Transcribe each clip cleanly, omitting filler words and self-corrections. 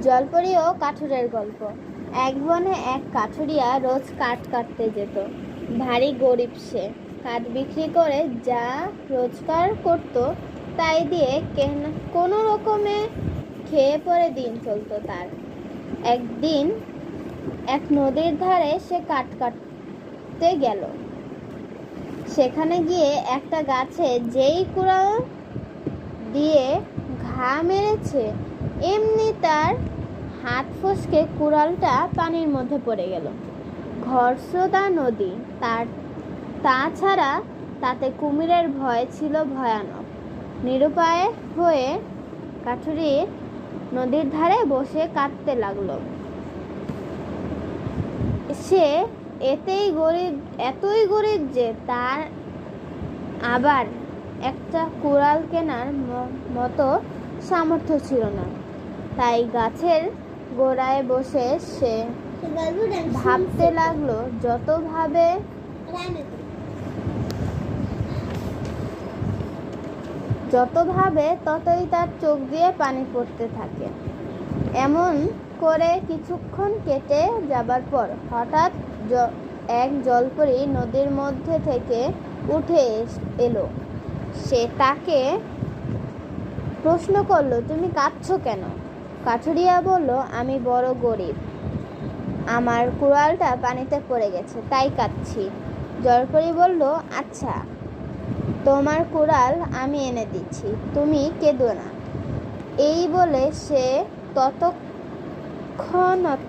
জলপরি ও কাঠুরের গল্প। এক বনে এক কাঠুরিয়া রোজ কাঠ কাটতে যেত। ভারী গরিব সে। কাঠ বিক্রি করে যা রোজগার করত তাই দিয়ে কোনো রকমে খেয়ে পরে দিন চলত তার। একদিন এক নদীর ধারে সে কাঠ কাটতে গেল। সেখানে গিয়ে একটা গাছে যেই কুড়াল দিয়ে ঘা মেরেছে এমনি তার হাত ফসকে কুড়ালটা পানির মধ্যে পড়ে গেল। ঘরস্রোতা নদী, তাছাড়া তাতে কুমিরের ভয় ছিল ভয়ানক। নিরুপায় হয়ে কাঠুরি নদীর ধারে বসে কাঁদতে লাগলো। সে এতই গরিব যে তার আবার একটা কুড়াল কেনার মতো সামর্থ্য ছিল না। তাই গাছের গোড়ায় বসে সে ভাবতে লাগলো, যত ভাবে ততই তার চোখ দিয়ে পানি পড়তে থাকে। এমন করে কিছুক্ষণ কেটে যাবার পর হঠাৎ এক জলপরি নদীর মধ্যে থেকে উঠে এলো। সে তাকে প্রশ্ন করলো, তুমি কাঁদছো কেন? কাঠুরিয়া বলল, আমি বড় গরিব, আমার কুড়ালটা পানিতে পড়ে গেছে তাই কাঁদছি। জলপরি বলল, আচ্ছা, তোমার কুড়াল আমি এনে দিচ্ছি, তুমি কেঁদো না। এই বলে সে তৎক্ষণাৎ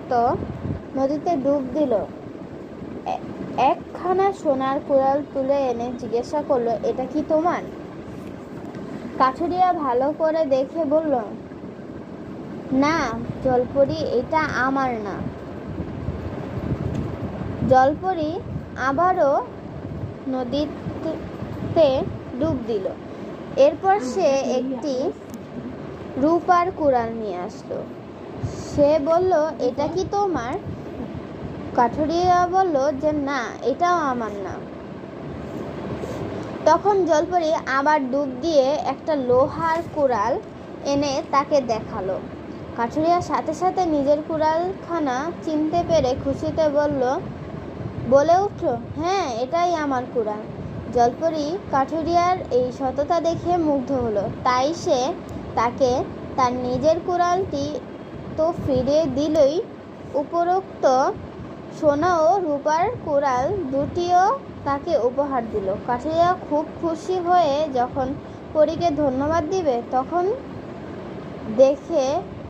নদীতে ডুব দিল। একখানা সোনার কুড়াল তুলে এনে জিজ্ঞাসা করলো, এটা কি তোমার? কাঠুরিয়া ভালো করে দেখে বলল, না জলপরি, এটা আমার না। জলপরি আবারও নদীতে ডুব দিল। এরপর সে একটি রূপার কুড়াল নিয়ে আসলো। সে বলল, এটা কি তোমার? কাঠুরিয়া বলল যে না, এটাও আমার না। তখন জলপরি আবার ডুব দিয়ে একটা লোহার কুড়াল এনে তাকে দেখালো। কাঠুরিয়া সাথে সাথে নিজের কুড়ালখানা চিনতে পেরে খুশিতে বলে উঠল, হ্যাঁ, এটাই আমার কুড়াল। জলপরি কাঠুরিয়ার এই সততা দেখে মুগ্ধ হলো। তাই সে তাকে তার নিজের কুড়ালটি তো ফিরিয়ে দিলই, উপরোক্ত সোনা ও রূপার কুড়াল দুটিও তাকে উপহার দিল। কাঠুরিয়া খুব খুশি হয়ে যখন পরীকে ধন্যবাদ দিবে তখন দেখে